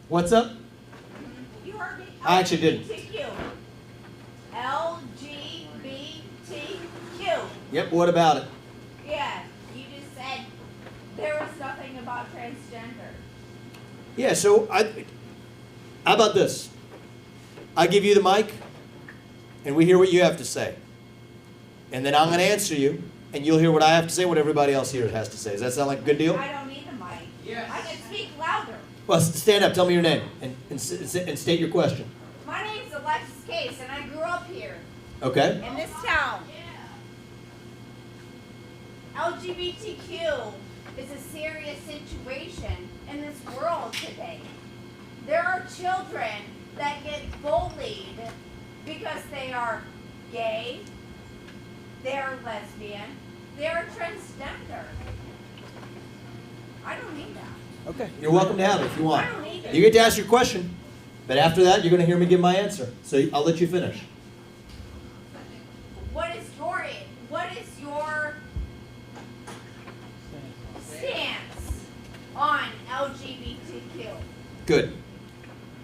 What's up? You heard me. I actually didn't. LGBTQ. Yep, what about it? Yeah, you just said there was nothing about transgender. Yeah, so how about this? I give you the mic, and we hear what you have to say. And then I'm going to answer you, and you'll hear what I have to say, what everybody else here has to say. Does that sound like a good deal? I don't need the mic. Yes. I can speak louder. Well, stand up, tell me your name, and state your question. My name's Alexis Case, and I grew up here. Okay. In this town. LGBTQ is a serious situation in this world today. There are children that get bullied because they are gay, they're lesbian, they're transgender. I don't need that. Okay, you're welcome to have it if you want. I don't need it. You get to ask your question, but after that, you're going to hear me give my answer. So I'll let you finish. What is your stance on LGBTQ? Good.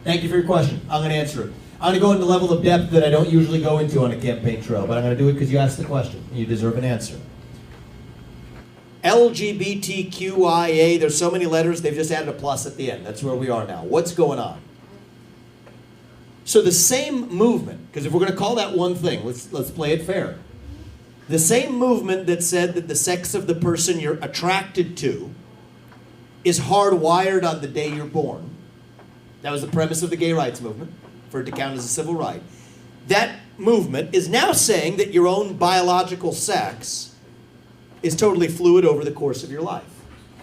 Thank you for your question. I'm going to answer it. I'm going to go into a level of depth that I don't usually go into on a campaign trail, but I'm going to do it because you asked the question, and you deserve an answer. LGBTQIA, there's so many letters, they've just added a plus at the end. That's where we are now. What's going on? So the same movement, because if we're going to call that one thing, let's play it fair. The same movement that said that the sex of the person you're attracted to is hardwired on the day you're born. That was the premise of the gay rights movement, for it to count as a civil right. That movement is now saying that your own biological sex is totally fluid over the course of your life.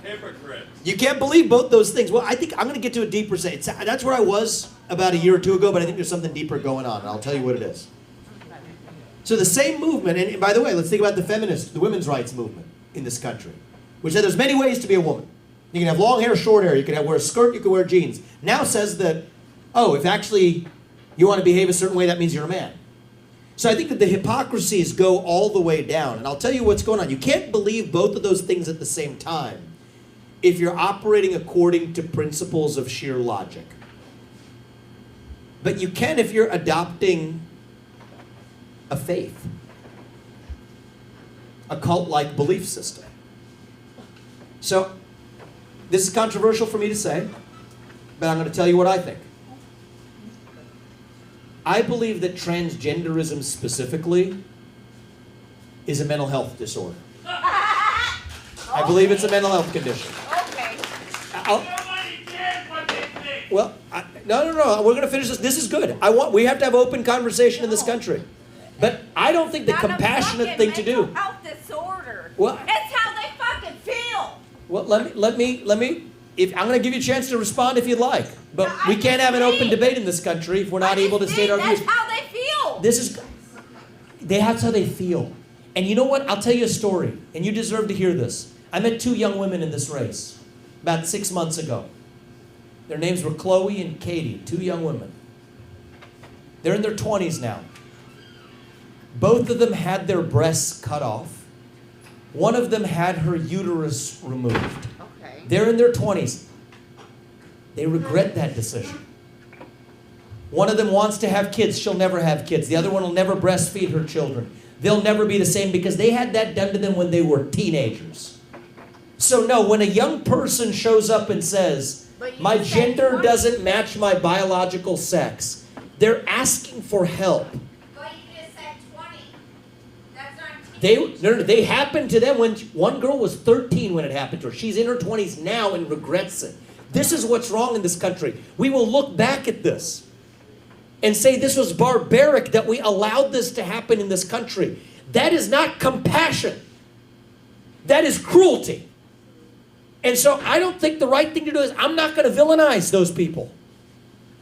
Hypocrite. You can't believe both those things. Well, I think I'm going to get to a deeper say. That's where I was about a year or two ago, but I think there's something deeper going on, and I'll tell you what it is. So the same movement, and by the way, let's think about the women's rights movement in this country, which said there's many ways to be a woman. You can have long hair, short hair, you can wear a skirt, you can wear jeans. Now says that, oh, if actually you want to behave a certain way, that means you're a man. So I think that the hypocrisies go all the way down, and I'll tell you what's going on. You can't believe both of those things at the same time if you're operating according to principles of sheer logic. But you can if you're adopting a faith, a cult-like belief system. So, this is controversial for me to say, but I'm going to tell you what I think. I believe that transgenderism specifically is a mental health disorder. I believe it's a mental health condition. Okay. Nobody cares what they think. Well, no. We're going to finish this. This is good. We have to have open conversation in this country. But I don't think the compassionate thing to do. Mental health disorder. Well, it's how they fucking feel. Well, let me. If I'm going to give you a chance to respond if you'd like, but No, we can't have an open debate in this country if we're not able to state our views. That's how they feel. That's how they feel. And you know what? I'll tell you a story, and you deserve to hear this. I met two young women in this race about 6 months ago. Their names were Chloe and Katie, two young women. They're in their 20s now. Both of them had their breasts cut off. One of them had her uterus removed. Okay. They're in their 20s. They regret that decision. One of them wants to have kids. She'll never have kids. The other one will never breastfeed her children. They'll never be the same because they had that done to them when they were teenagers. So no, when a young person shows up and says, my gender doesn't match my biological sex, they're asking for help. They happened to them when one girl was 13 when it happened to her. She's in her 20s now and regrets it. This is what's wrong in this country. We will look back at this and say this was barbaric that we allowed this to happen in this country. That is not compassion. That is cruelty. And so I don't think the right thing to do is I'm not going to villainize those people.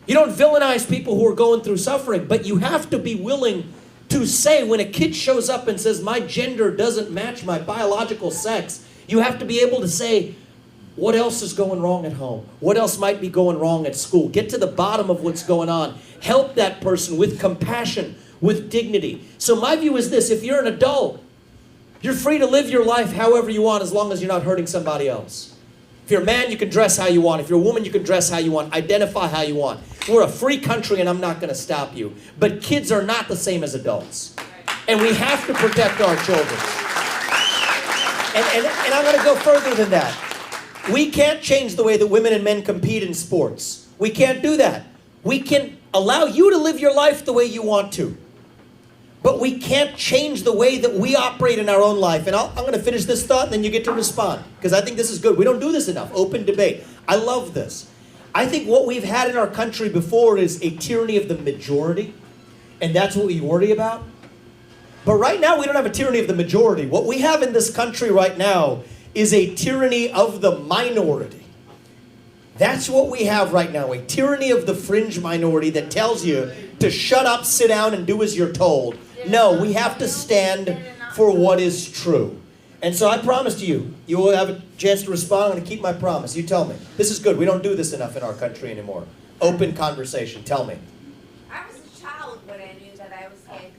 You don't villainize people who are going through suffering, but you have to be willing to say when a kid shows up and says, my gender doesn't match my biological sex, you have to be able to say, what else is going wrong at home? What else might be going wrong at school? Get to the bottom of what's going on. Help that person with compassion, with dignity. So my view is this, if you're an adult, you're free to live your life however you want as long as you're not hurting somebody else. If you're a man, you can dress how you want. If you're a woman, you can dress how you want. Identify how you want. We're a free country, and I'm not going to stop you. But kids are not the same as adults. And we have to protect our children. And I'm going to go further than that. We can't change the way that women and men compete in sports. We can't do that. We can allow you to live your life the way you want to. But we can't change the way that we operate in our own life. And I'm going to finish this thought and then you get to respond. Because I think this is good. We don't do this enough. Open debate. I love this. I think what we've had in our country before is a tyranny of the majority. And that's what we worry about. But right now we don't have a tyranny of the majority. What we have in this country right now is a tyranny of the minority. That's what we have right now, a tyranny of the fringe minority that tells you to shut up, sit down, and do as you're told. No, we have to stand for what is true. And so I promise you, you will have a chance to respond. I'm going to keep my promise. You tell me. This is good. We don't do this enough in our country anymore. Open conversation. Tell me. I was a child when I knew that I was gay.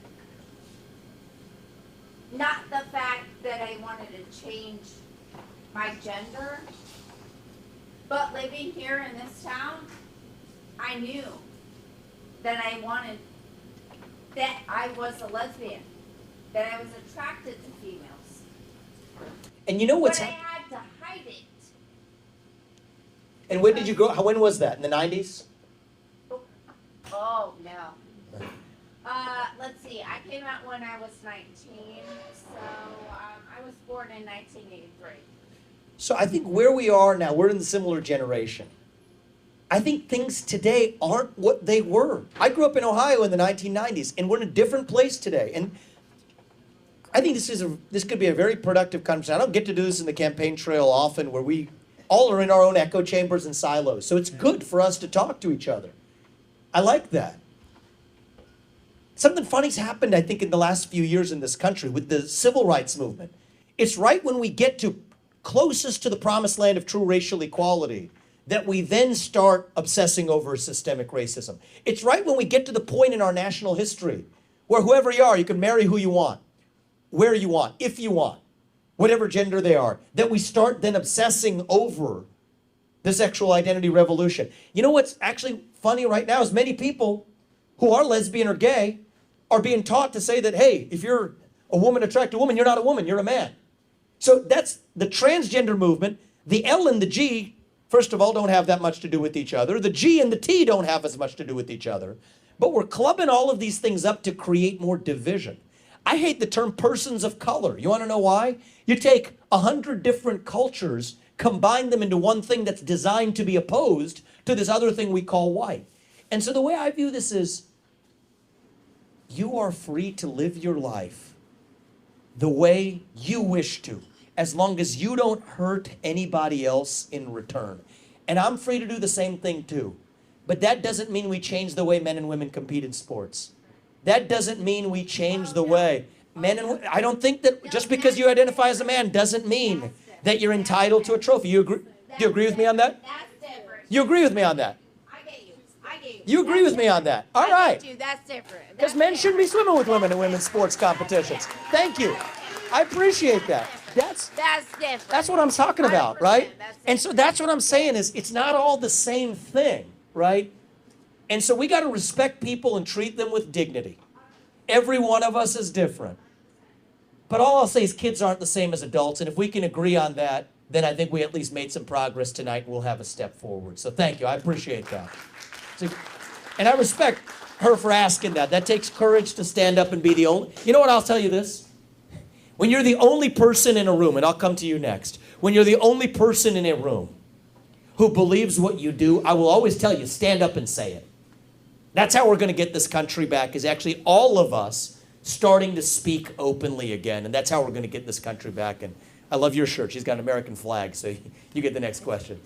Not the fact that I wanted to change my gender, but living here in this town, I knew that I wanted, that I was a lesbian, that I was attracted to females. And you know what's... But I had to hide it. And when did you grow... When was that? In the 90s? Oh, no. Let's see, I came out when I was 19, so I was born in 1983. So I think where we are now, we're in the similar generation. I think things today aren't what they were. I grew up in Ohio in the 1990s, and we're in a different place today. And I think this could be a very productive conversation. I don't get to do this in the campaign trail often, where we all are in our own echo chambers and silos. So it's good for us to talk to each other. I like that. Something funny's happened, I think, in the last few years in this country with the civil rights movement. It's right when we get to closest to the promised land of true racial equality that we then start obsessing over systemic racism. It's right when we get to the point in our national history where whoever you are, you can marry who you want, where you want, if you want, whatever gender they are, that we start then obsessing over the sexual identity revolution. You know what's actually funny right now is many people who are lesbian or gay are being taught to say that, hey, if you're a woman attracted to a woman, you're not a woman, you're a man. So that's the transgender movement. The L and the G, first of all, don't have that much to do with each other. The G and the T don't have as much to do with each other. But we're clubbing all of these things up to create more division. I hate the term persons of color. You want to know why? You take 100 different cultures, combine them into one thing that's designed to be opposed to this other thing we call white. And so the way I view this is, you are free to live your life the way you wish to, as long as you don't hurt anybody else in return. And I'm free to do the same thing too. But that doesn't mean we change the way men and women compete in sports. That doesn't mean we change the way men and women... I don't think that just because you identify as a man doesn't mean that you're entitled to a trophy. Do you agree with me on that? That's different. You agree with me on that? I get you. I get you. You agree with me on that? All right. I get you. That's different. Because men shouldn't be swimming with women in women's sports competitions. Thank you. I appreciate that. That's different. That's what I'm talking about, right? That's And so that's what I'm saying is it's not all the same thing, right? And so we got to respect people and treat them with dignity. Every one of us is different. But all I'll say is kids aren't the same as adults, and if we can agree on that, then I think we at least made some progress tonight and we'll have a step forward. So thank you. I appreciate that. And I respect her for asking that. That takes courage to stand up and be the only... You know what? I'll tell you this. When you're the only person in a room, and I'll come to you next, when you're the only person in a room who believes what you do, I will always tell you, stand up and say it. That's how we're going to get this country back, is actually all of us starting to speak openly again. And that's how we're going to get this country back. And I love your shirt. She's got an American flag, so you get the next question.